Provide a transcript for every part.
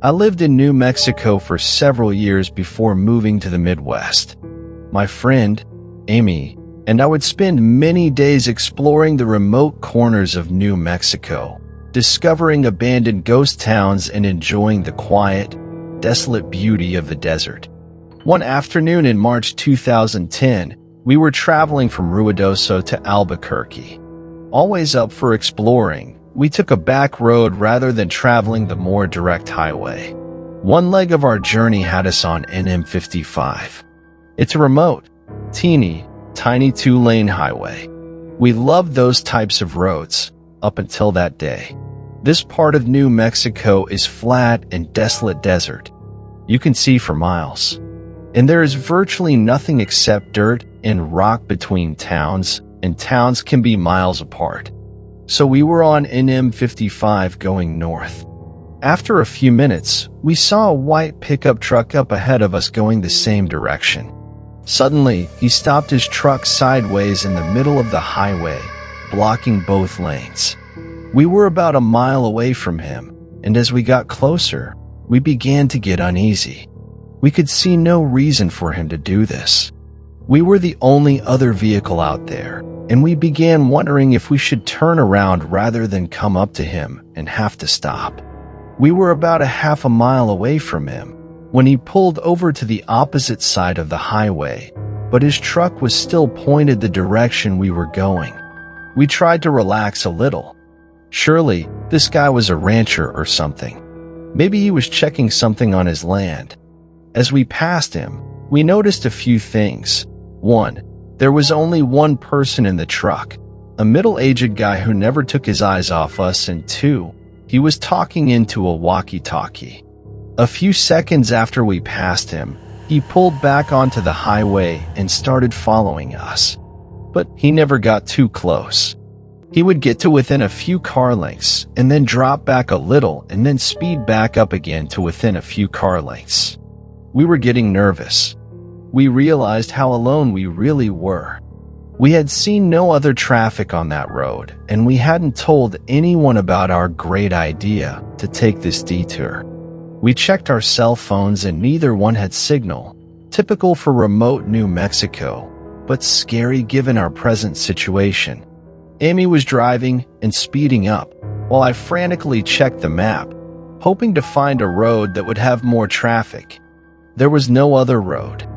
I lived in New Mexico for several years before moving to the Midwest. My friend, Amy, and I would spend many days exploring the remote corners of New Mexico, discovering abandoned ghost towns and enjoying the quiet, desolate beauty of the desert. One afternoon in March 2010, we were traveling from Ruidoso to Albuquerque. Always up for exploring, we took a back road rather than traveling the more direct highway. One leg of our journey had us on NM55. It's a remote, tiny 2-lane highway. We loved those types of roads, up until that day. This part of New Mexico is flat and desolate desert. You can see for miles. And there is virtually nothing except dirt and rock between towns, and towns can be miles apart. So we were on NM55 going north. After a few minutes, we saw a white pickup truck up ahead of us going the same direction. Suddenly, he stopped his truck sideways in the middle of the highway, blocking both lanes. We were about a mile away from him, and as we got closer, we began to get uneasy. We could see no reason for him to do this. We were the only other vehicle out there, and we began wondering if we should turn around rather than come up to him and have to stop. We were about a half a mile away from him when he pulled over to the opposite side of the highway, but his truck was still pointed the direction we were going. We tried to relax a little. Surely, this guy was a rancher or something. Maybe he was checking something on his land. As we passed him, we noticed a few things. 1. There was only one person in the truck, a middle-aged guy who never took his eyes off us, and 2, he was talking into a walkie-talkie. A few seconds after we passed him, he pulled back onto the highway and started following us. But he never got too close. He would get to within a few car lengths and then drop back a little and then speed back up again to within a few car lengths. We were getting nervous. We realized how alone we really were. We had seen no other traffic on that road, and we hadn't told anyone about our great idea to take this detour. We checked our cell phones and neither one had signal, typical for remote New Mexico, but scary given our present situation. Amy was driving and speeding up, while I frantically checked the map, hoping to find a road that would have more traffic. There was no other road.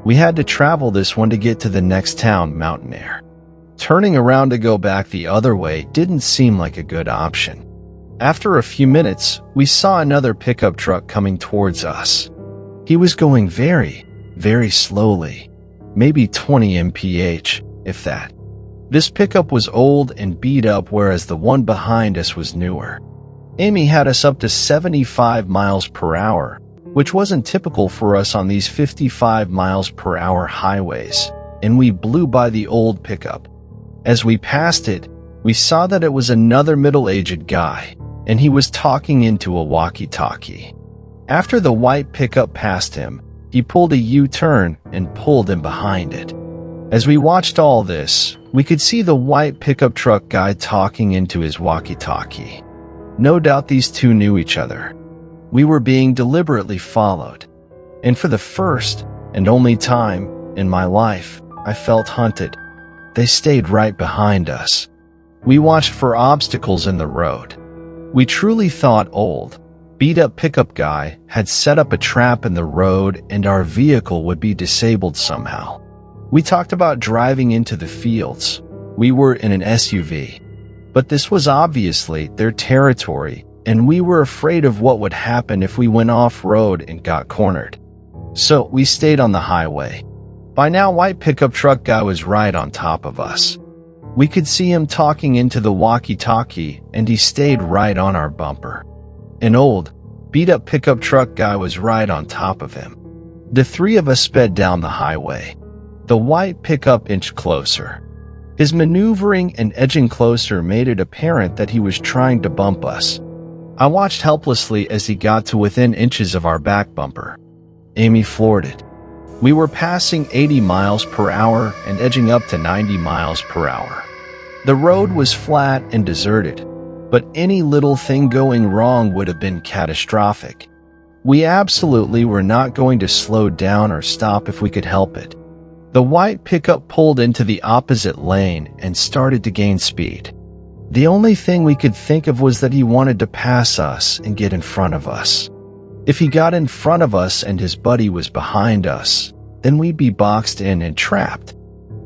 We had to travel this one to get to the next town, Mountainair. Turning around to go back the other way didn't seem like a good option. After a few minutes, we saw another pickup truck coming towards us. He was going very, very slowly, maybe 20 mph, if that. This pickup was old and beat up, whereas the one behind us was newer. Amy had us up to 75 miles per hour, which wasn't typical for us on these 55 miles per hour highways, and we blew by the old pickup. As we passed it, we saw that it was another middle-aged guy, and he was talking into a walkie-talkie. After the white pickup passed him, he pulled a U-turn and pulled in behind it. As we watched all this, we could see the white pickup truck guy talking into his walkie-talkie. No doubt these two knew each other. We were being deliberately followed. And for the first and only time in my life, I felt hunted. They stayed right behind us. We watched for obstacles in the road. We truly thought old, beat-up pickup guy had set up a trap in the road and our vehicle would be disabled somehow. We talked about driving into the fields. We were in an SUV. But this was obviously their territory, and we were afraid of what would happen if we went off-road and got cornered. So we stayed on the highway. By now, white pickup truck guy was right on top of us. We could see him talking into the walkie-talkie, and he stayed right on our bumper. An old, beat-up pickup truck guy was right on top of him. The three of us sped down the highway. The white pickup inched closer. His maneuvering and edging closer made it apparent that he was trying to bump us. I watched helplessly as he got to within inches of our back bumper. Amy floored it. We were passing 80 miles per hour and edging up to 90 miles per hour. The road was flat and deserted. but any little thing going wrong would have been catastrophic. We absolutely were not going to slow down or stop if we could help it. The white pickup pulled into the opposite lane and started to gain speed. The only thing we could think of was that he wanted to pass us and get in front of us. If he got in front of us and his buddy was behind us, then we'd be boxed in and trapped.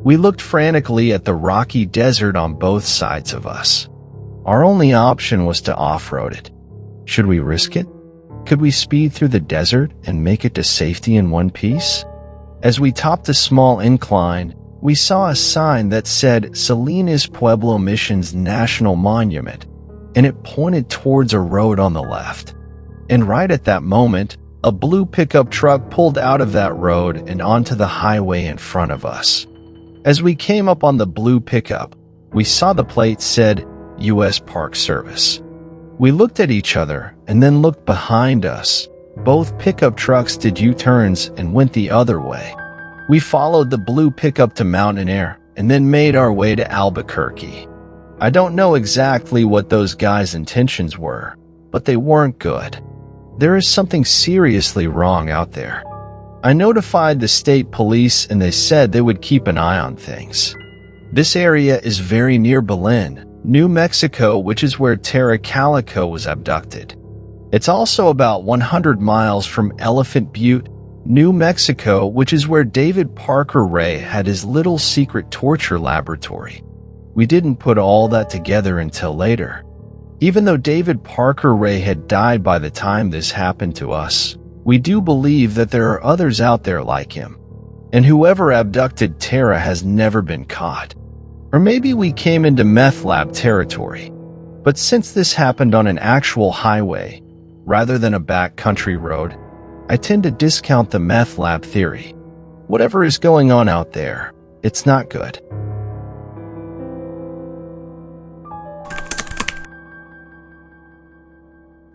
We looked frantically at the rocky desert on both sides of us. Our only option was to off-road it. Should we risk it? Could we speed through the desert and make it to safety in one piece? As we topped a small incline, we saw a sign that said Salinas Pueblo Missions National Monument, and it pointed towards a road on the left. And right at that moment, a blue pickup truck pulled out of that road and onto the highway in front of us. As we came up on the blue pickup, we saw the plate said U.S. Park Service. We looked at each other and then looked behind us. Both pickup trucks did U-turns and went the other way. We followed the blue pickup to Mountain Air and then made our way to Albuquerque. I don't know exactly what those guys' intentions were, but they weren't good. There is something seriously wrong out there. I notified the state police and they said they would keep an eye on things. This area is very near Belen, New Mexico, which is where Tara Calico was abducted. It's also about 100 miles from Elephant Butte, New Mexico, which is where David Parker Ray had his little secret torture laboratory. We didn't put all that together until later. Even though David Parker Ray had died by the time this happened to us, we do believe that there are others out there like him. And whoever abducted Tara has never been caught. Or maybe we came into meth lab territory. But since this happened on an actual highway, rather than a backcountry road, I tend to discount the meth lab theory. Whatever is going on out there, it's not good.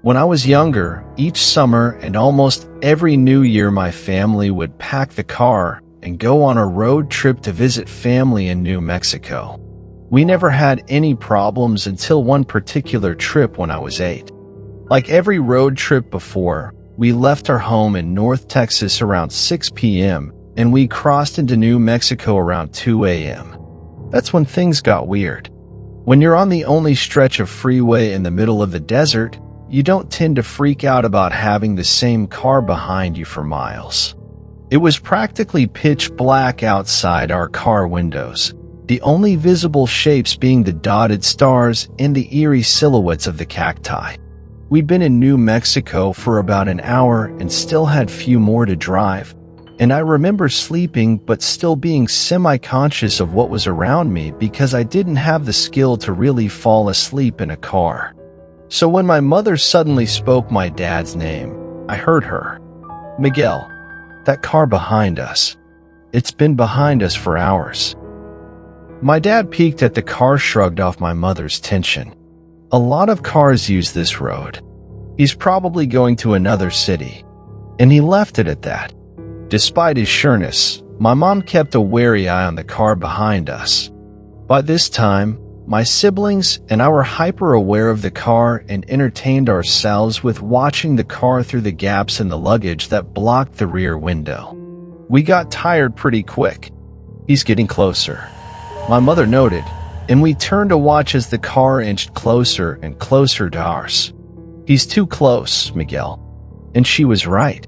When I was younger, each summer and almost every New Year my family would pack the car and go on a road trip to visit family in New Mexico. We never had any problems until one particular trip when I was 8. Like every road trip before, we left our home in North Texas around 6 p.m. and we crossed into New Mexico around 2 a.m. That's when things got weird. When you're on the only stretch of freeway in the middle of the desert, you don't tend to freak out about having the same car behind you for miles. It was practically pitch black outside our car windows, the only visible shapes being the dotted stars and the eerie silhouettes of the cacti. We'd been in New Mexico for about an hour and still had few more to drive, and I remember sleeping but still being semi-conscious of what was around me because I didn't have the skill to really fall asleep in a car. So when my mother suddenly spoke my dad's name, I heard her. "Miguel, that car behind us. It's been behind us for hours." My dad peeked at the car, shrugged off my mother's tension. A lot of cars use this road. He's probably going to another city. And he left it at that. Despite his sureness, my mom kept a wary eye on the car behind us. By this time, my siblings and I were hyper-aware of the car and entertained ourselves with watching the car through the gaps in the luggage that blocked the rear window. We got tired pretty quick. "He's getting closer," my mother noted, and we turned to watch as the car inched closer and closer to ours. "He's too close, Miguel." And she was right.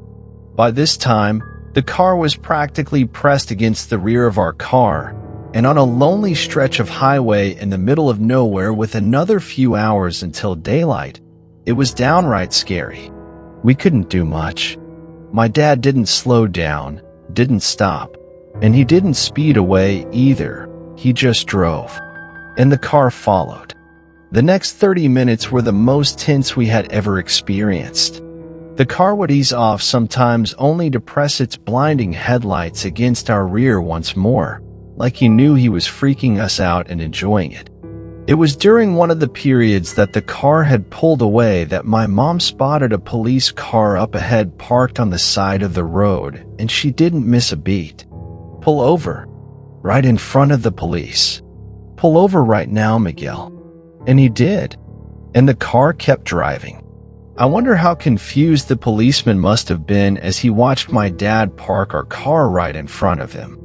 By this time, the car was practically pressed against the rear of our car, and on a lonely stretch of highway in the middle of nowhere with another few hours until daylight, it was downright scary. We couldn't do much. My dad didn't slow down, didn't stop, and he didn't speed away either. He just drove. And the car followed. The next 30 minutes were the most tense we had ever experienced. The car would ease off sometimes only to press its blinding headlights against our rear once more, like he knew he was freaking us out and enjoying it. It was during one of the periods that the car had pulled away that my mom spotted a police car up ahead parked on the side of the road, and she didn't miss a beat. "Pull over. Right in front of the police. Pull over right now, Miguel." And he did. and the car kept driving. I wonder how confused the policeman must have been as he watched my dad park our car right in front of him.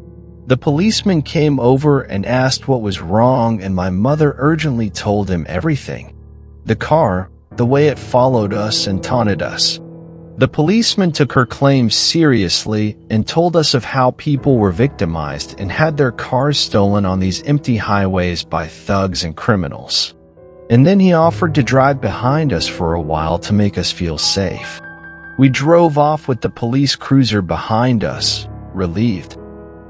The policeman came over and asked what was wrong, and my mother urgently told him everything. The car, the way it followed us and taunted us. The policeman took her claims seriously and told us of how people were victimized and had their cars stolen on these empty highways by thugs and criminals. And then he offered to drive behind us for a while to make us feel safe. We drove off with the police cruiser behind us, relieved.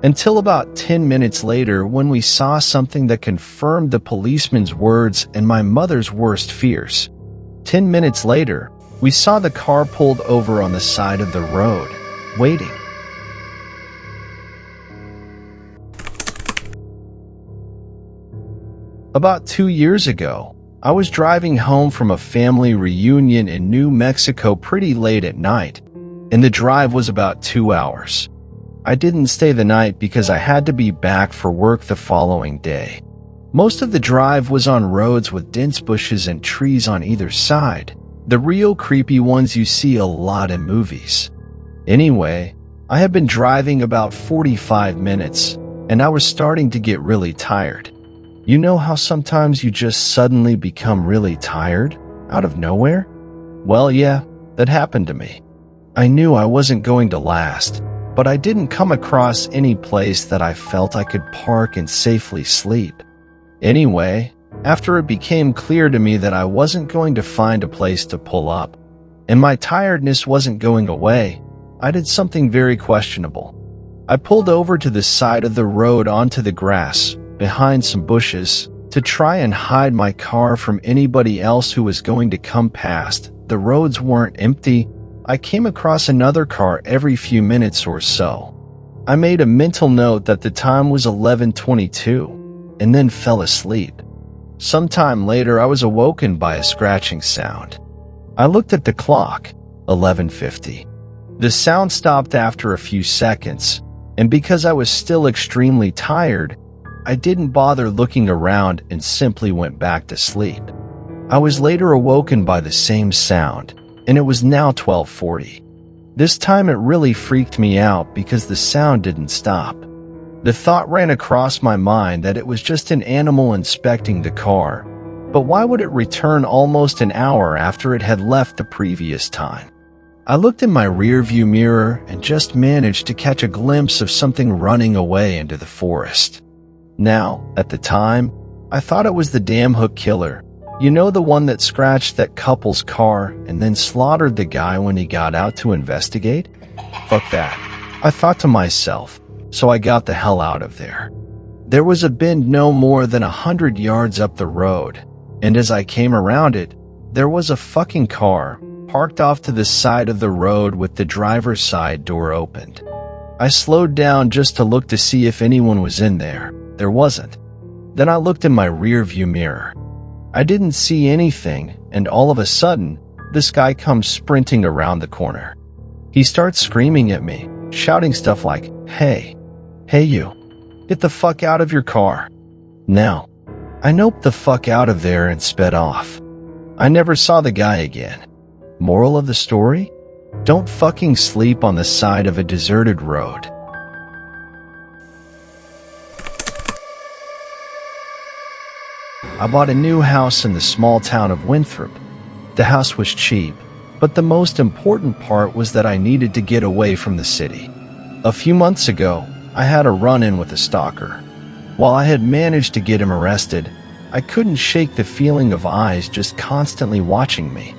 Until about 10 minutes later, when we saw something that confirmed the policeman's words and my mother's worst fears. 10 minutes later, we saw the car pulled over on the side of the road, waiting. About 2 years ago, I was driving home from a family reunion in New Mexico pretty late at night, and the drive was about 2 hours. I didn't stay the night because I had to be back for work the following day. Most of the drive was on roads with dense bushes and trees on either side, the real creepy ones you see a lot in movies. Anyway, I had been driving about 45 minutes, and I was starting to get really tired. You know how sometimes you just suddenly become really tired, out of nowhere? Well, yeah, that happened to me. I knew I wasn't going to last, but I didn't come across any place that I felt I could park and safely sleep. Anyway, after it became clear to me that I wasn't going to find a place to pull up, and my tiredness wasn't going away, I did something very questionable. I pulled over to the side of the road onto the grass, behind some bushes, to try and hide my car from anybody else who was going to come past. The roads weren't empty. I came across another car every few minutes or so. I made a mental note that the time was 11:22, and then fell asleep. Sometime later, I was awoken by a scratching sound. I looked at the clock, 11:50. The sound stopped after a few seconds, and because I was still extremely tired, I didn't bother looking around and simply went back to sleep. I was later awoken by the same sound, and it was now 12:40. This time it really freaked me out because the sound didn't stop. The thought ran across my mind that it was just an animal inspecting the car, but why would it return almost an hour after it had left the previous time? I looked in my rearview mirror and just managed to catch a glimpse of something running away into the forest. Now, at the time, I thought it was the damn hook killer. You know, the one that scratched that couple's car and then slaughtered the guy when he got out to investigate? Fuck that, I thought to myself, so I got the hell out of there. There was a bend no more than 100 yards up the road, and as I came around it, there was a fucking car parked off to the side of the road with the driver's side door opened. I slowed down just to look to see if anyone was in there. There wasn't. Then I looked in my rearview mirror. I didn't see anything, and all of a sudden, this guy comes sprinting around the corner. He starts screaming at me, shouting stuff like, Hey you, get the fuck out of your car. Now, I noped the fuck out of there and sped off. I never saw the guy again. Moral of the story? Don't fucking sleep on the side of a deserted road. I bought a new house in the small town of Winthrop. The house was cheap, but the most important part was that I needed to get away from the city. A few months ago, I had a run-in with a stalker. While I had managed to get him arrested, I couldn't shake the feeling of eyes just constantly watching me.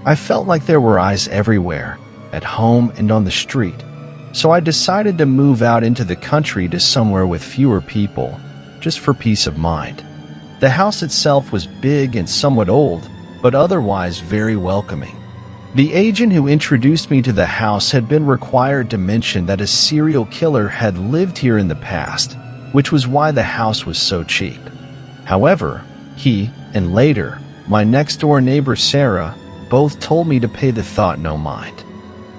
I felt like there were eyes everywhere, at home and on the street, so I decided to move out into the country to somewhere with fewer people, just for peace of mind. The house itself was big and somewhat old, but otherwise very welcoming. The agent who introduced me to the house had been required to mention that a serial killer had lived here in the past, which was why the house was so cheap. However, he, and later, my next-door neighbor Sarah, both told me to pay the thought no mind.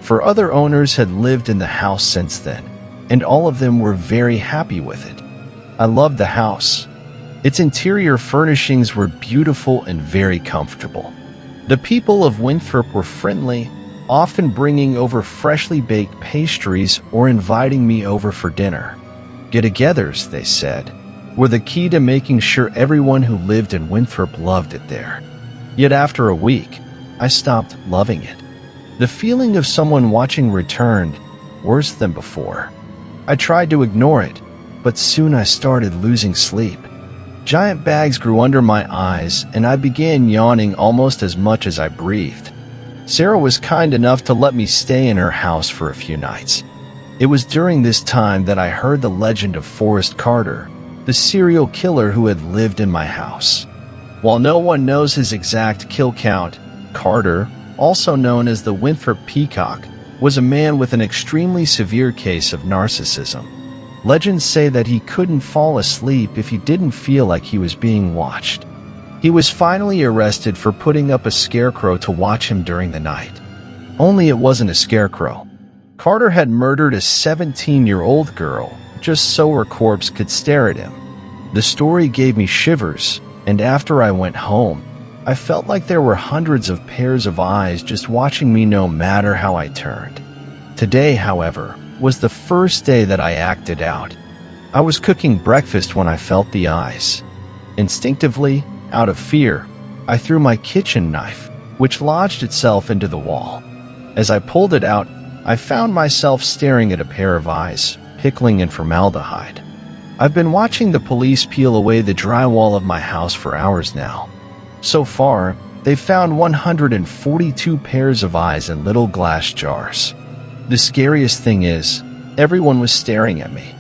For other owners had lived in the house since then, and all of them were very happy with it. I loved the house. Its interior furnishings were beautiful and very comfortable. The people of Winthrop were friendly, often bringing over freshly baked pastries or inviting me over for dinner. Get-togethers, they said, were the key to making sure everyone who lived in Winthrop loved it there. Yet after a week, I stopped loving it. The feeling of someone watching returned, worse than before. I tried to ignore it, but soon I started losing sleep. Giant bags grew under my eyes, and I began yawning almost as much as I breathed. Sarah was kind enough to let me stay in her house for a few nights. It was during this time that I heard the legend of Forrest Carter, the serial killer who had lived in my house. While no one knows his exact kill count, Carter, also known as the Winthrop Peacock, was a man with an extremely severe case of narcissism. Legends say that he couldn't fall asleep if he didn't feel like he was being watched. He was finally arrested for putting up a scarecrow to watch him during the night. Only it wasn't a scarecrow. Carter had murdered a 17-year-old girl just so her corpse could stare at him. The story gave me shivers, and after I went home, I felt like there were hundreds of pairs of eyes just watching me no matter how I turned. Today, however, was the first day that I acted out. I was cooking breakfast when I felt the eyes. Instinctively, out of fear, I threw my kitchen knife, which lodged itself into the wall. As I pulled it out, I found myself staring at a pair of eyes, pickling in formaldehyde. I've been watching the police peel away the drywall of my house for hours now. So far, they've found 142 pairs of eyes in little glass jars. The scariest thing is, everyone was staring at me.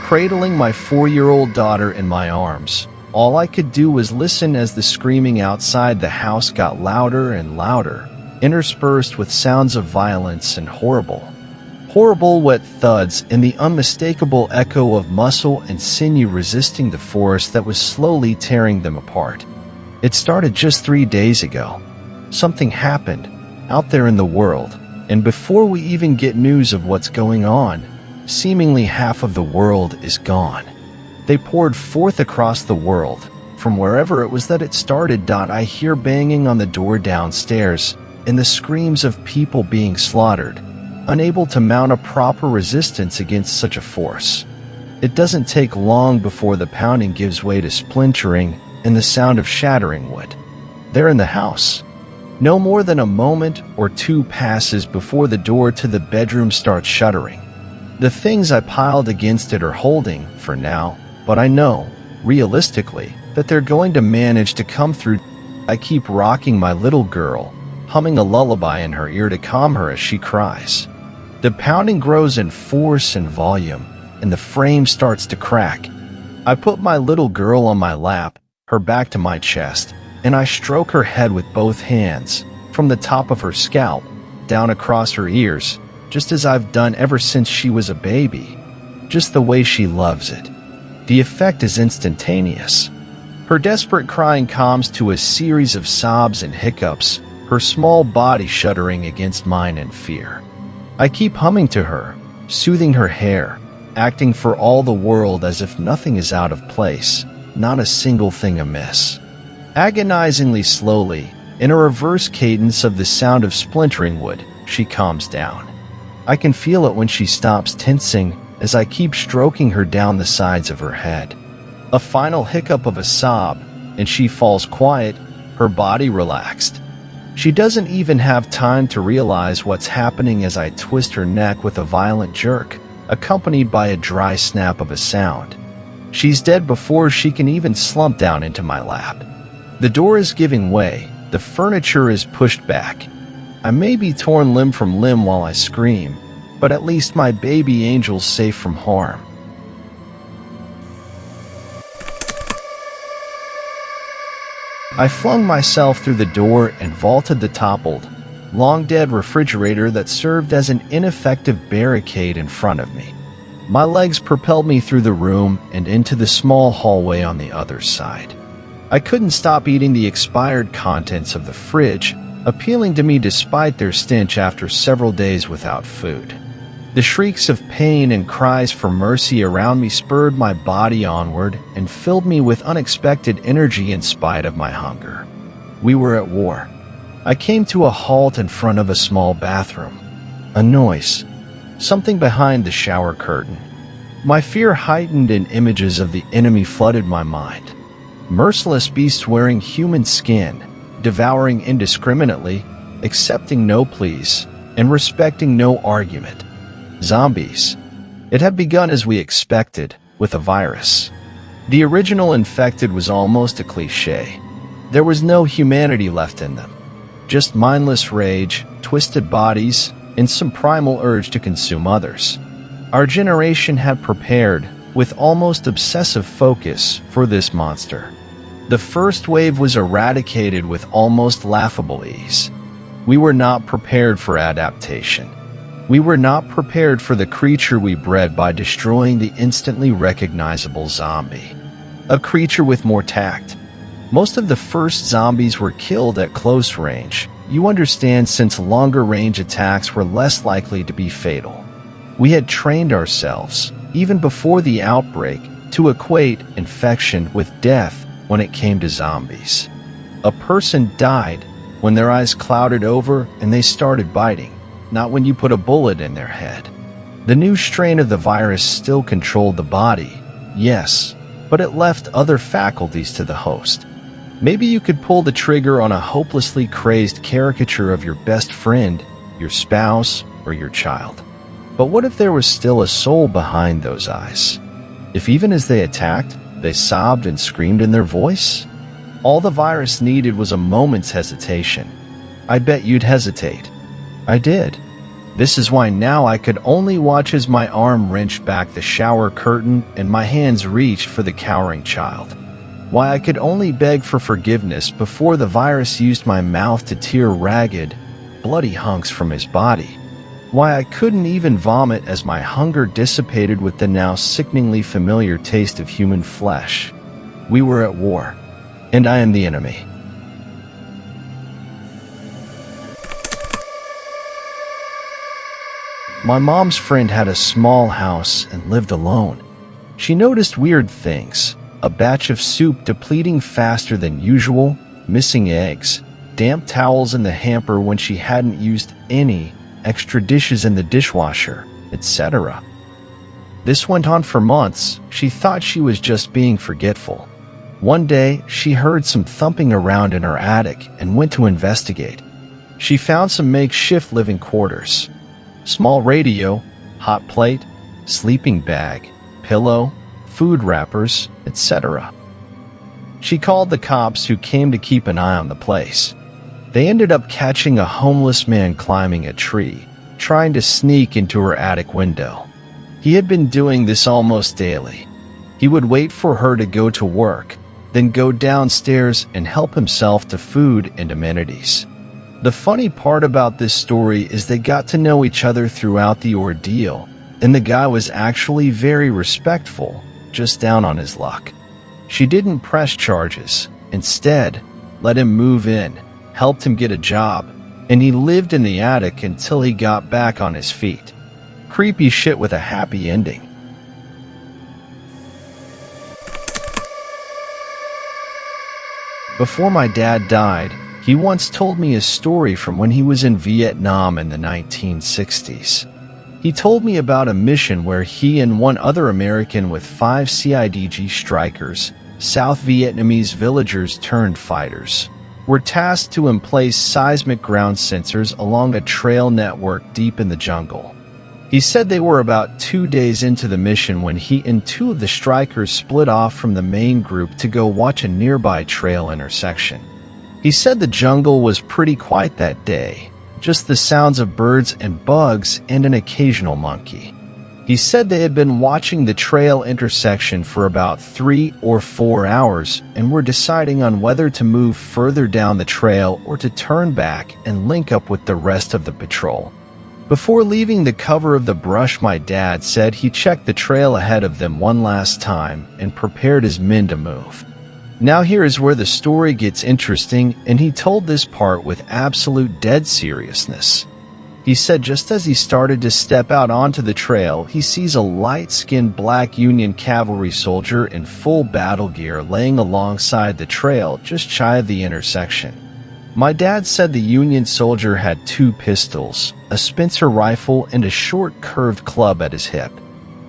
Cradling my 4-year-old daughter in my arms, all I could do was listen as the screaming outside the house got louder and louder, interspersed with sounds of violence and horrible wet thuds and the unmistakable echo of muscle and sinew resisting the force that was slowly tearing them apart. It started just 3 days ago. Something happened out there in the world, and before we even get news of what's going on, seemingly half of the world is gone. They poured forth across the world. From wherever it was that it started, I hear banging on the door downstairs and the screams of people being slaughtered, unable to mount a proper resistance against such a force. It doesn't take long before the pounding gives way to splintering and the sound of shattering wood. They're in the house. No more than a moment or two passes before the door to the bedroom starts shuddering. The things I piled against it are holding, for now, but I know, realistically, that they're going to manage to come through. I keep rocking my little girl, humming a lullaby in her ear to calm her as she cries. The pounding grows in force and volume, and the frame starts to crack. I put my little girl on my lap, her back to my chest, and I stroke her head with both hands, from the top of her scalp, down across her ears, just as I've done ever since she was a baby, just the way she loves it. The effect is instantaneous. Her desperate crying calms to a series of sobs and hiccups, her small body shuddering against mine in fear. I keep humming to her, soothing her hair, acting for all the world as if nothing is out of place, not a single thing amiss. Agonizingly slowly, in a reverse cadence of the sound of splintering wood, she calms down. I can feel it when she stops tensing as I keep stroking her down the sides of her head. A final hiccup of a sob, and she falls quiet, her body relaxed. She doesn't even have time to realize what's happening as I twist her neck with a violent jerk, accompanied by a dry snap of a sound. She's dead before she can even slump down into my lap. The door is giving way, the furniture is pushed back. I may be torn limb from limb while I scream, but at least my baby angel's safe from harm. I flung myself through the door and vaulted the toppled, long-dead refrigerator that served as an ineffective barricade in front of me. My legs propelled me through the room and into the small hallway on the other side. I couldn't stop eating the expired contents of the fridge, appealing to me despite their stench after several days without food. The shrieks of pain and cries for mercy around me spurred my body onward and filled me with unexpected energy in spite of my hunger. We were at war. I came to a halt in front of a small bathroom. A noise. Something behind the shower curtain. My fear heightened and images of the enemy flooded my mind. Merciless beasts wearing human skin, devouring indiscriminately, accepting no pleas, and respecting no argument. Zombies. It had begun as we expected, with a virus. The original infected was almost a cliché. There was no humanity left in them. Just mindless rage, twisted bodies, and some primal urge to consume others. Our generation had prepared, with almost obsessive focus, for this monster. The first wave was eradicated with almost laughable ease. We were not prepared for adaptation. We were not prepared for the creature we bred by destroying the instantly recognizable zombie. A creature with more tact. Most of the first zombies were killed at close range. You understand, since longer range attacks were less likely to be fatal. We had trained ourselves, even before the outbreak, to equate infection with death when it came to zombies. A person died when their eyes clouded over and they started biting, not when you put a bullet in their head. The new strain of the virus still controlled the body, yes, but it left other faculties to the host. Maybe you could pull the trigger on a hopelessly crazed caricature of your best friend, your spouse, or your child. But what if there was still a soul behind those eyes? If even as they attacked, they sobbed and screamed in their voice? All the virus needed was a moment's hesitation. I bet you'd hesitate. I did. This is why now I could only watch as my arm wrenched back the shower curtain and my hands reached for the cowering child. Why I could only beg for forgiveness before the virus used my mouth to tear ragged, bloody hunks from his body. Why I couldn't even vomit as my hunger dissipated with the now sickeningly familiar taste of human flesh. We were at war, and I am the enemy. My mom's friend had a small house and lived alone. She noticed weird things. A batch of soup depleting faster than usual, missing eggs, damp towels in the hamper when she hadn't used any, extra dishes in the dishwasher, etc. This went on for months. She thought she was just being forgetful. One day, she heard some thumping around in her attic and went to investigate. She found some makeshift living quarters. Small radio, hot plate, sleeping bag, pillow, food wrappers, etc. She called the cops, who came to keep an eye on the place. They ended up catching a homeless man climbing a tree, trying to sneak into her attic window. He had been doing this almost daily. He would wait for her to go to work, then go downstairs and help himself to food and amenities. The funny part about this story is they got to know each other throughout the ordeal, and the guy was actually very respectful, just down on his luck. She didn't press charges. Instead, let him move in, helped him get a job, and he lived in the attic until he got back on his feet. Creepy shit with a happy ending. Before my dad died, he once told me a story from when he was in Vietnam in the 1960s. He told me about a mission where he and one other American with 5 CIDG strikers, South Vietnamese villagers turned fighters, were tasked to emplace seismic ground sensors along a trail network deep in the jungle. He said they were about 2 days into the mission when he and 2 of the strikers split off from the main group to go watch a nearby trail intersection. He said the jungle was pretty quiet that day, just the sounds of birds and bugs and an occasional monkey. He said they had been watching the trail intersection for about 3 or 4 hours and were deciding on whether to move further down the trail or to turn back and link up with the rest of the patrol. Before leaving the cover of the brush, my dad said he checked the trail ahead of them one last time and prepared his men to move. Now here is where the story gets interesting, and he told this part with absolute dead seriousness. He He said just as he started to step out onto the trail, he sees a light-skinned black Union cavalry soldier in full battle gear laying alongside the trail just shy of the intersection. My dad said the Union soldier had 2 pistols, a Spencer rifle, and a short curved club at his hip.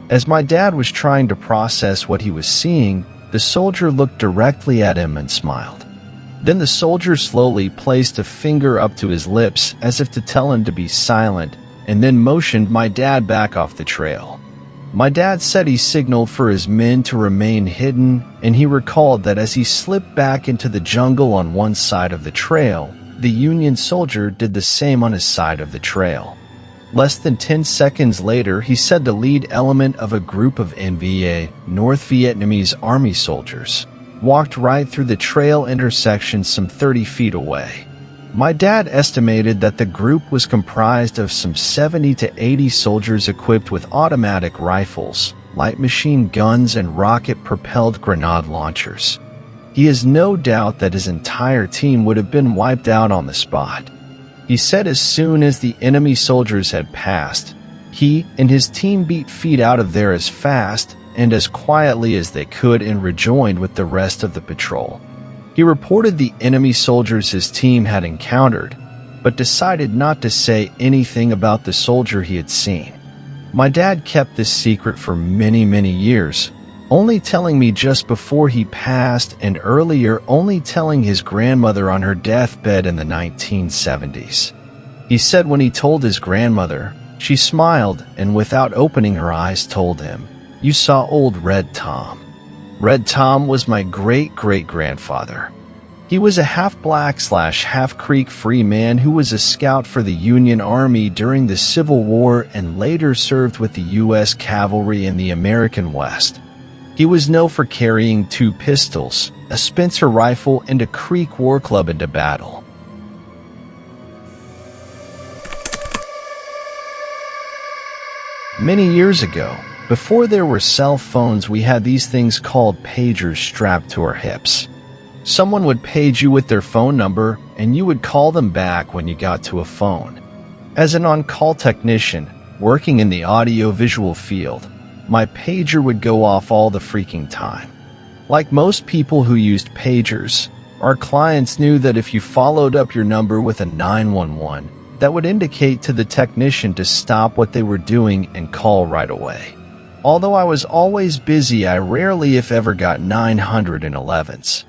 As my dad was trying to process what he was seeing, the soldier looked directly at him and smiled. Then the soldier slowly placed a finger up to his lips as if to tell him to be silent, and then motioned my dad back off the trail. My dad said he signaled for his men to remain hidden, and he recalled that as he slipped back into the jungle on one side of the trail, the Union soldier did the same on his side of the trail. Less than 10 seconds later, he said the lead element of a group of NVA, North Vietnamese Army soldiers, walked right through the trail intersection some 30 feet away. My dad estimated that the group was comprised of some 70 to 80 soldiers equipped with automatic rifles, light machine guns, and rocket-propelled grenade launchers. He has no doubt that his entire team would have been wiped out on the spot. He said as soon as the enemy soldiers had passed, he and his team beat feet out of there as fast and as quietly as they could and rejoined with the rest of the patrol. He reported the enemy soldiers his team had encountered, but decided not to say anything about the soldier he had seen. My dad kept this secret for many, many years, only telling me just before he passed and earlier only telling his grandmother on her deathbed in the 1970s. He said when he told his grandmother, she smiled and without opening her eyes told him, "You saw old Red Tom." Red Tom was my great-great-grandfather. He was a half-black/half Creek free man who was a scout for the Union Army during the Civil War and later served with the U.S. Cavalry in the American West. He was known for carrying 2 pistols, a Spencer rifle, and a Creek war club into battle. Many years ago, before there were cell phones, we had these things called pagers strapped to our hips. Someone would page you with their phone number, and you would call them back when you got to a phone. As an on-call technician, working in the audio-visual field, my pager would go off all the freaking time. Like most people who used pagers, our clients knew that if you followed up your number with a 911, that would indicate to the technician to stop what they were doing and call right away. Although I was always busy, I rarely if ever got 911s.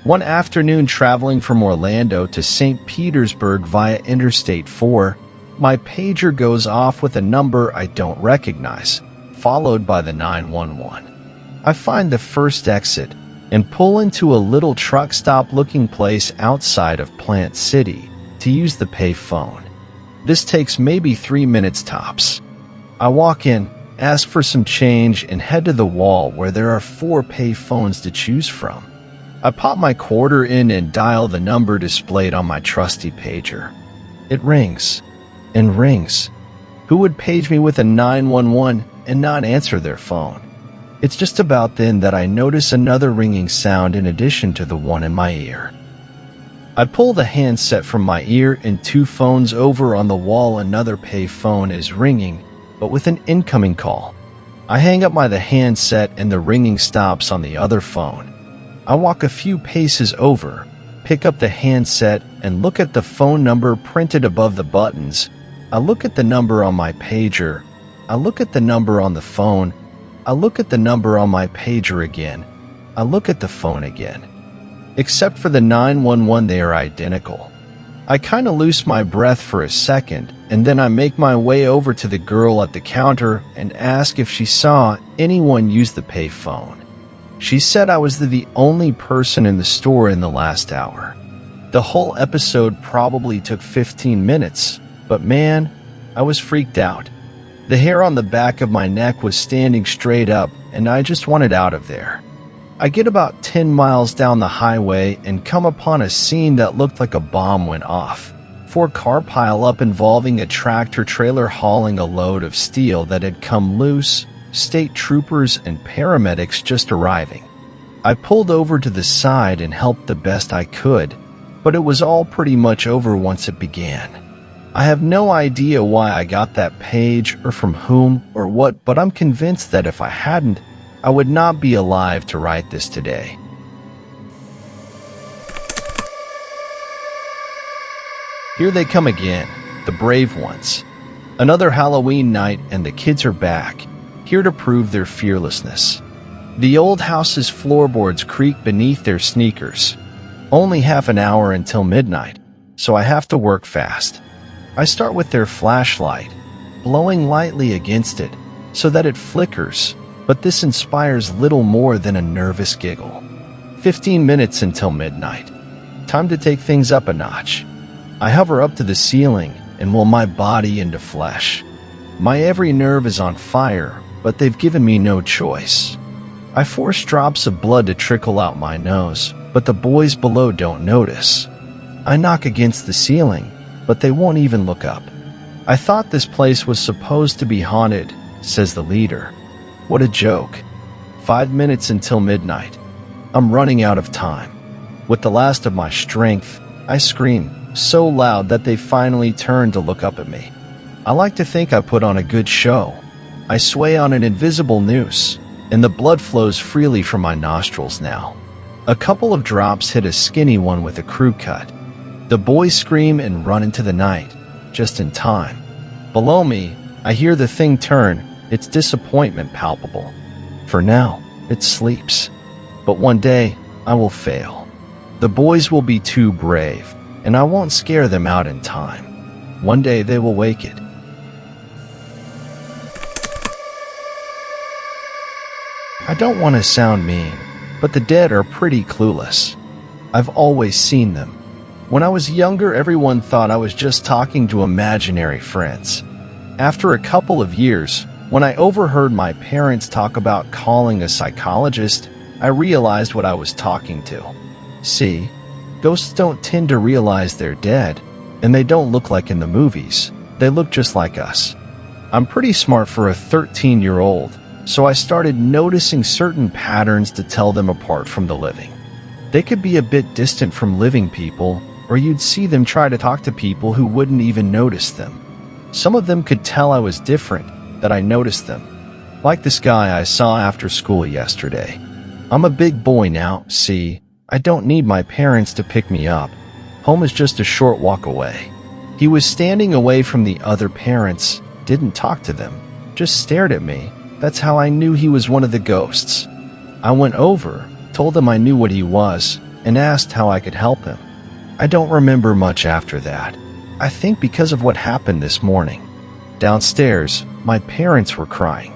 One afternoon traveling from Orlando to St. Petersburg via Interstate 4, my pager goes off with a number I don't recognize, followed by the 911. I find the first exit and pull into a little truck stop looking place outside of Plant City to use the pay phone. This takes maybe 3 minutes tops. I walk in, ask for some change, and head to the wall where there are 4 pay phones to choose from. I pop my quarter in and dial the number displayed on my trusty pager. It rings and rings. Who would page me with a 911 and not answer their phone? It's just about then that I notice another ringing sound in addition to the one in my ear. I pull the handset from my ear and 2 phones over on the wall. Another pay phone is ringing, but with an incoming call. I hang up the handset and the ringing stops on the other phone. I walk a few paces over, pick up the handset, and look at the phone number printed above the buttons. I look at the number on my pager. I look at the number on the phone. I look at the number on my pager again. I look at the phone again. Except for the 911, they are identical. I kinda lose my breath for a second, and then I make my way over to the girl at the counter and ask if she saw anyone use the pay phone. She said I was the only person in the store in the last hour. The whole episode probably took 15 minutes, but man, I was freaked out. The hair on the back of my neck was standing straight up, and I just wanted out of there. I get about 10 miles down the highway and come upon a scene that looked like a bomb went off. 4-car pileup involving a tractor trailer hauling a load of steel that had come loose, state troopers and paramedics just arriving. I pulled over to the side and helped the best I could, but it was all pretty much over once it began. I have no idea why I got that page or from whom or what, but I'm convinced that if I hadn't, I would not be alive to write this today. Here they come again, the brave ones. Another Halloween night and the kids are back, here to prove their fearlessness. The old house's floorboards creak beneath their sneakers. Only half an hour until midnight, so I have to work fast. I start with their flashlight, blowing lightly against it so that it flickers, but this inspires little more than a nervous giggle. 15 minutes until midnight. Time to take things up a notch. I hover up to the ceiling and will my body into flesh. My every nerve is on fire, but they've given me no choice. I force drops of blood to trickle out my nose, but the boys below don't notice. I knock against the ceiling, but they won't even look up. I thought this place was supposed to be haunted, says the leader. What a joke. 5 minutes until midnight. I'm running out of time. With the last of my strength, I scream so loud that they finally turn to look up at me. I like to think I put on a good show. I sway on an invisible noose, and the blood flows freely from my nostrils now. A couple of drops hit a skinny one with a crew cut. The boys scream and run into the night, just in time. Below me, I hear the thing turn, its disappointment palpable. For now, it sleeps. But one day, I will fail. The boys will be too brave, and I won't scare them out in time. One day they will wake it. I don't want to sound mean, but the dead are pretty clueless. I've always seen them. When I was younger, everyone thought I was just talking to imaginary friends. After a couple of years, when I overheard my parents talk about calling a psychologist, I realized what I was talking to. See, ghosts don't tend to realize they're dead, and they don't look like in the movies. They look just like us. I'm pretty smart for a 13-year-old, so I started noticing certain patterns to tell them apart from the living. They could be a bit distant from living people, or you'd see them try to talk to people who wouldn't even notice them. Some of them could tell I was different, that I noticed them. Like this guy I saw after school yesterday. I'm a big boy now, see? I don't need my parents to pick me up. Home is just a short walk away. He was standing away from the other parents, didn't talk to them, just stared at me. That's how I knew he was one of the ghosts. I went over, told him I knew what he was, and asked how I could help him. I don't remember much after that. I think because of what happened this morning. Downstairs, my parents were crying.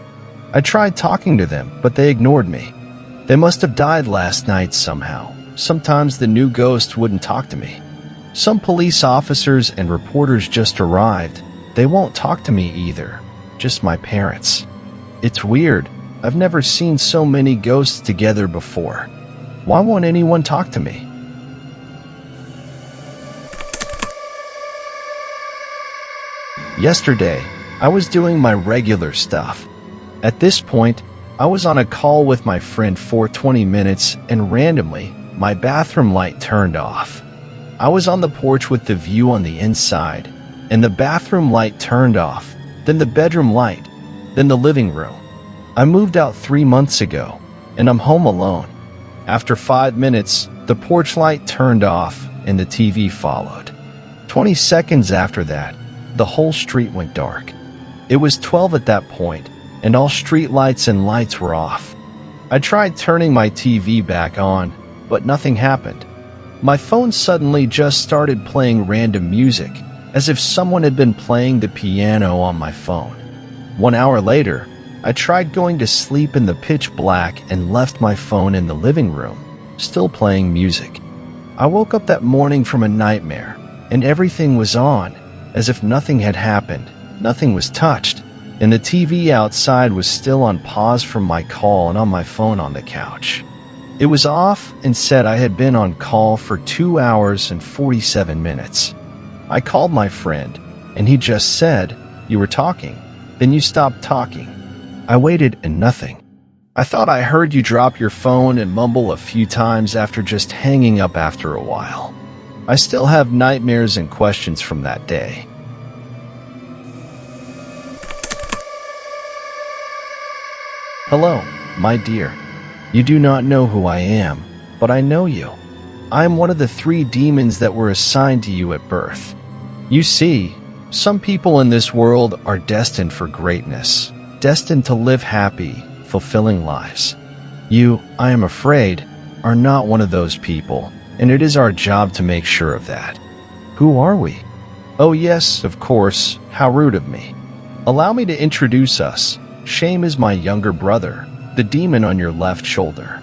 I tried talking to them, but they ignored me. They must have died last night somehow. Sometimes the new ghost wouldn't talk to me. Some police officers and reporters just arrived. They won't talk to me either, just my parents. It's weird. I've never seen so many ghosts together before. Why won't anyone talk to me? Yesterday, I was doing my regular stuff. At this point, I was on a call with my friend for 20 minutes and randomly, my bathroom light turned off. I was on the porch with the view on the inside, and the bathroom light turned off, then the bedroom light, then the living room. I moved out 3 months ago, and I'm home alone. After 5 minutes, the porch light turned off and the TV followed. 20 seconds after that, the whole street went dark. It was 12 at that point, and all street lights and lights were off. I tried turning my TV back on, but nothing happened. My phone suddenly just started playing random music, as if someone had been playing the piano on my phone. 1 hour later, I tried going to sleep in the pitch black and left my phone in the living room, still playing music. I woke up that morning from a nightmare, and everything was on, as if nothing had happened, nothing was touched, and the TV outside was still on pause from my call and on my phone on the couch. It was off and said I had been on call for 2 hours and 47 minutes. I called my friend, and he just said, "You were talking, then you stopped talking." I waited and nothing. I thought I heard you drop your phone and mumble a few times after just hanging up after a while. I still have nightmares and questions from that day. Hello, my dear. You do not know who I am, but I know you. I am one of the 3 demons that were assigned to you at birth. You see, some people in this world are destined for greatness, destined to live happy, fulfilling lives. You, I am afraid, are not one of those people, and it is our job to make sure of that. Who are we? Oh yes, of course, how rude of me. Allow me to introduce us. Shame is my younger brother, the demon on your left shoulder.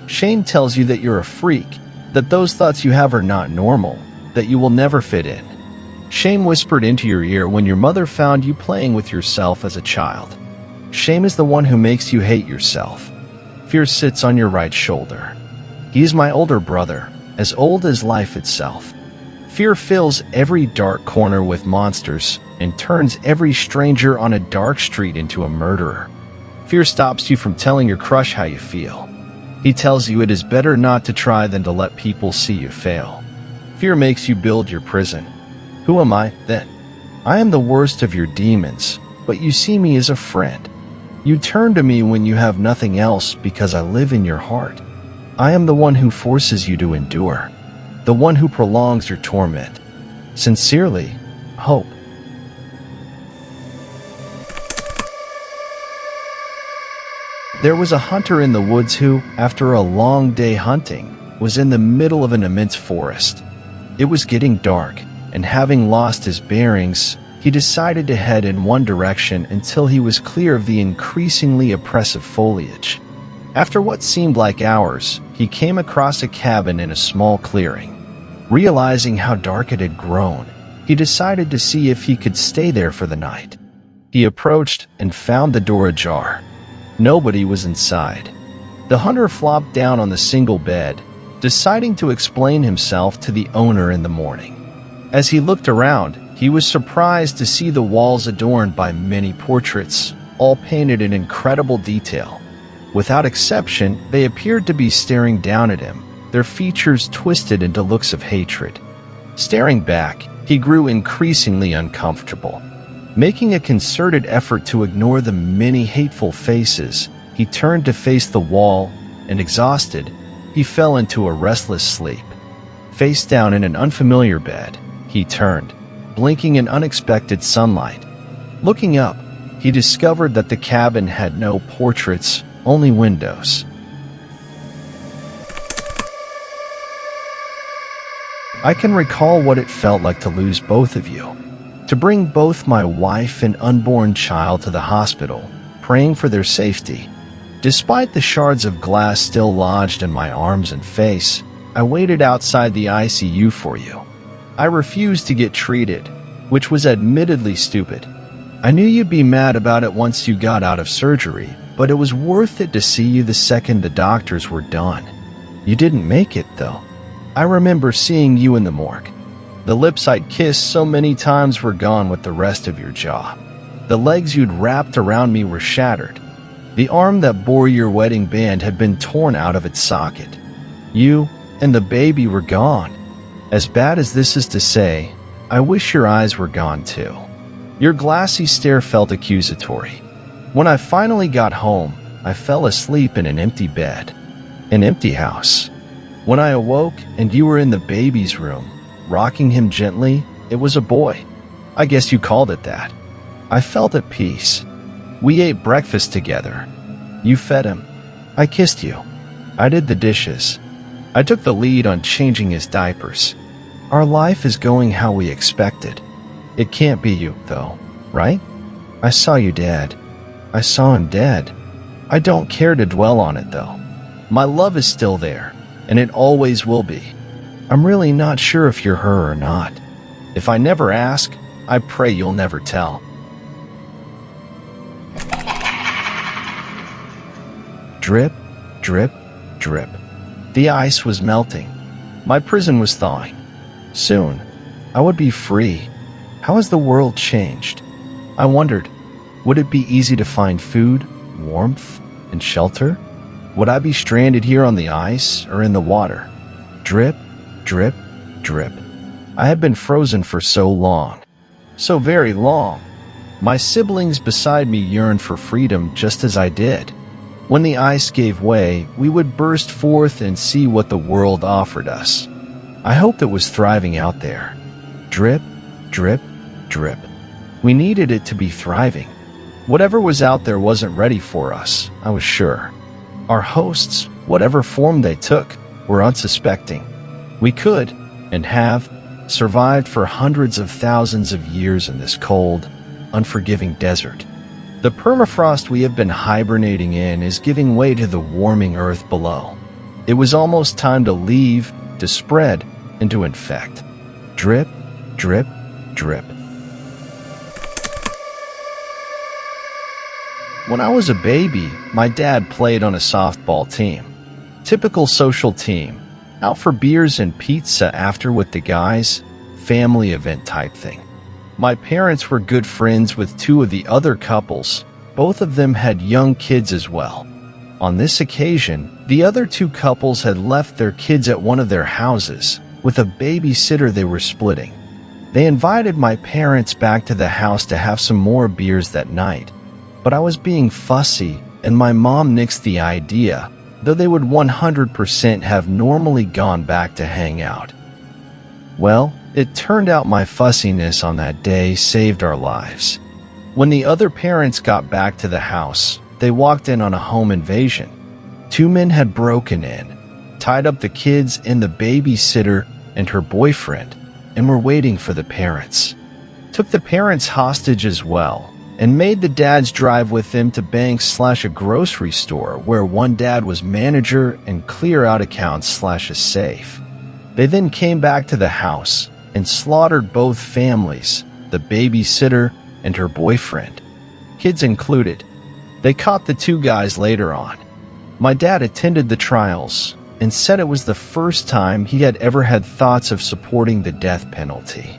Shame tells you that you're a freak, that those thoughts you have are not normal, that you will never fit in. Shame whispered into your ear when your mother found you playing with yourself as a child. Shame is the one who makes you hate yourself. Fear sits on your right shoulder. He is my older brother, as old as life itself. Fear fills every dark corner with monsters and turns every stranger on a dark street into a murderer. Fear stops you from telling your crush how you feel. He tells you it is better not to try than to let people see you fail. Fear makes you build your prison. Who am I, then? I am the worst of your demons, but you see me as a friend. You turn to me when you have nothing else because I live in your heart. I am the one who forces you to endure, the one who prolongs your torment. Sincerely, Hope. There was a hunter in the woods who, after a long day hunting, was in the middle of an immense forest. It was getting dark, and having lost his bearings, he decided to head in one direction until he was clear of the increasingly oppressive foliage. After what seemed like hours, he came across a cabin in a small clearing. Realizing how dark it had grown, he decided to see if he could stay there for the night. He approached and found the door ajar. Nobody was inside. The hunter flopped down on the single bed, deciding to explain himself to the owner in the morning. As he looked around, he was surprised to see the walls adorned by many portraits, all painted in incredible detail. Without exception, they appeared to be staring down at him, their features twisted into looks of hatred. Staring back, he grew increasingly uncomfortable. Making a concerted effort to ignore the many hateful faces, he turned to face the wall, and exhausted, he fell into a restless sleep. Face down in an unfamiliar bed, he turned, blinking in unexpected sunlight. Looking up, he discovered that the cabin had no portraits, only windows. I can recall what it felt like to lose both of you, to bring both my wife and unborn child to the hospital, praying for their safety. Despite the shards of glass still lodged in my arms and face, I waited outside the ICU for you. I refused to get treated, which was admittedly stupid. I knew you'd be mad about it once you got out of surgery, but it was worth it to see you the second the doctors were done. You didn't make it, though. I remember seeing you in the morgue. The lips I'd kissed so many times were gone with the rest of your jaw. The legs you'd wrapped around me were shattered. The arm that bore your wedding band had been torn out of its socket. You and the baby were gone. As bad as this is to say, I wish your eyes were gone too. Your glassy stare felt accusatory. When I finally got home, I fell asleep in an empty bed. An empty house. When I awoke and you were in the baby's room, rocking him gently, it was a boy. I guess you called it that. I felt at peace. We ate breakfast together. You fed him. I kissed you. I did the dishes. I took the lead on changing his diapers. Our life is going how we expected. It can't be you, though, right? I saw you dead. I saw him dead. I don't care to dwell on it, though. My love is still there, and it always will be. I'm really not sure if you're her or not. If I never ask, I pray you'll never tell. Drip, drip, drip. The ice was melting. My prison was thawing. Soon, I would be free. How has the world changed? I wondered, would it be easy to find food, warmth, and shelter? Would I be stranded here on the ice or in the water? Drip, drip, drip. I had been frozen for so long. So very long. My siblings beside me yearned for freedom just as I did. When the ice gave way, we would burst forth and see what the world offered us. I hoped it was thriving out there. Drip, drip, drip. We needed it to be thriving. Whatever was out there wasn't ready for us, I was sure. Our hosts, whatever form they took, were unsuspecting. We could, and have, survived for hundreds of thousands of years in this cold, unforgiving desert. The permafrost we have been hibernating in is giving way to the warming earth below. It was almost time to leave, to spread, and to infect. Drip, drip, drip. When I was a baby, my dad played on a softball team. Typical social team, out for beers and pizza after with the guys, family event type thing. My parents were good friends with two of the other couples. Both of them had young kids as well. On this occasion, the other two couples had left their kids at one of their houses, with a babysitter they were splitting. They invited my parents back to the house to have some more beers that night. But I was being fussy, and my mom nixed the idea, though they would 100% have normally gone back to hang out. Well, it turned out my fussiness on that day saved our lives. When the other parents got back to the house, they walked in on a home invasion. Two men had broken in, tied up the kids and the babysitter and her boyfriend, and were waiting for the parents. Took the parents hostage as well, and made the dads drive with them to bank/a grocery store where one dad was manager and clear out accounts/a safe. They then came back to the house and slaughtered both families, the babysitter and her boyfriend, kids included. They caught the two guys later on. My dad attended the trials and said it was the first time he had ever had thoughts of supporting the death penalty.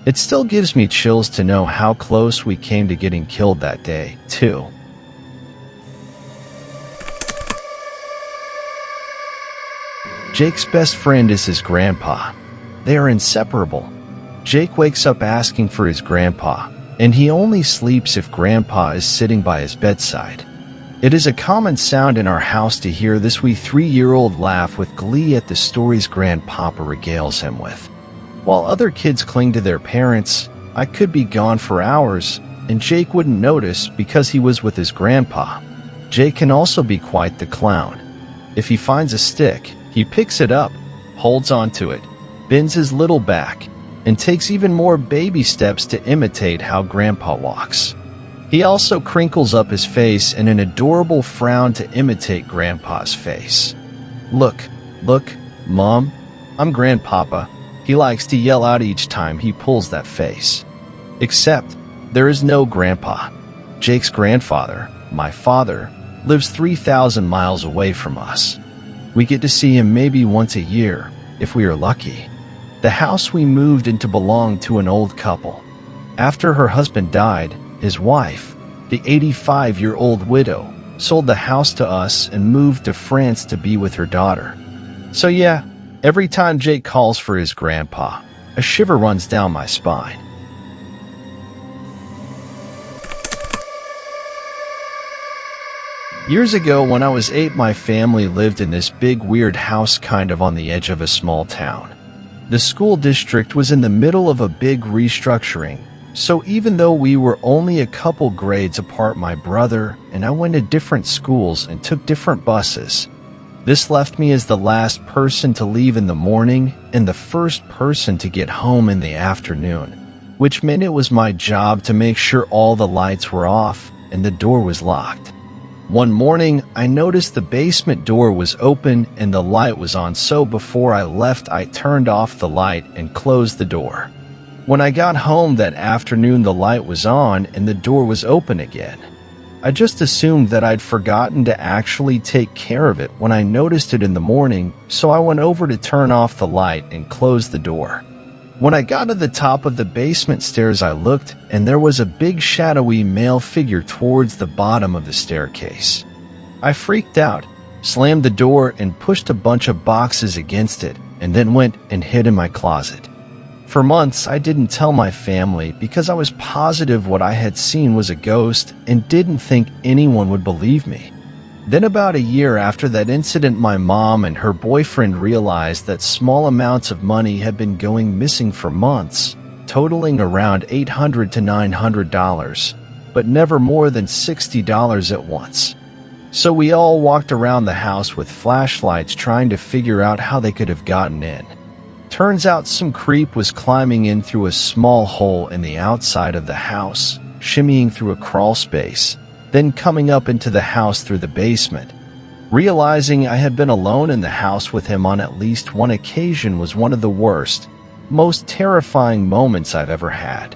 It still gives me chills to know how close we came to getting killed that day, too. Jake's best friend is his grandpa. They are inseparable. Jake wakes up asking for his grandpa, and he only sleeps if grandpa is sitting by his bedside. It is a common sound in our house to hear this wee 3-year-old laugh with glee at the stories grandpapa regales him with. While other kids cling to their parents, I could be gone for hours, and Jake wouldn't notice because he was with his grandpa. Jake can also be quite the clown. If he finds a stick, he picks it up, holds onto it, bends his little back, and takes even more baby steps to imitate how grandpa walks. He also crinkles up his face in an adorable frown to imitate grandpa's face. Look, Mom, I'm grandpapa. He likes to yell out each time he pulls that face. Except, there is no grandpa. Jake's grandfather, my father, lives 3,000 miles away from us. We get to see him maybe once a year, if we are lucky. The house we moved into belonged to an old couple. After her husband died, his wife, the 85-year-old widow, sold the house to us and moved to France to be with her daughter. So yeah, every time Jake calls for his grandpa, a shiver runs down my spine. Years ago, when I was 8, my family lived in this big weird house kind of on the edge of a small town. The school district was in the middle of a big restructuring, so even though we were only a couple grades apart, my brother and I went to different schools and took different buses. This left me as the last person to leave in the morning and the first person to get home in the afternoon, which meant it was my job to make sure all the lights were off and the door was locked. One morning, I noticed the basement door was open and the light was on, so before I left, I turned off the light and closed the door. When I got home that afternoon, the light was on and the door was open again. I just assumed that I'd forgotten to actually take care of it when I noticed it in the morning, so I went over to turn off the light and close the door. When I got to the top of the basement stairs, I looked, and there was a big shadowy male figure towards the bottom of the staircase. I freaked out, slammed the door, and pushed a bunch of boxes against it, and then went and hid in my closet. For months, I didn't tell my family because I was positive what I had seen was a ghost and didn't think anyone would believe me. Then about a year after that incident, my mom and her boyfriend realized that small amounts of money had been going missing for months, totaling around $800 to $900, but never more than $60 at once. So we all walked around the house with flashlights trying to figure out how they could have gotten in. Turns out some creep was climbing in through a small hole in the outside of the house, shimmying through a crawl space, then coming up into the house through the basement. Realizing I had been alone in the house with him on at least one occasion was one of the worst, most terrifying moments I've ever had.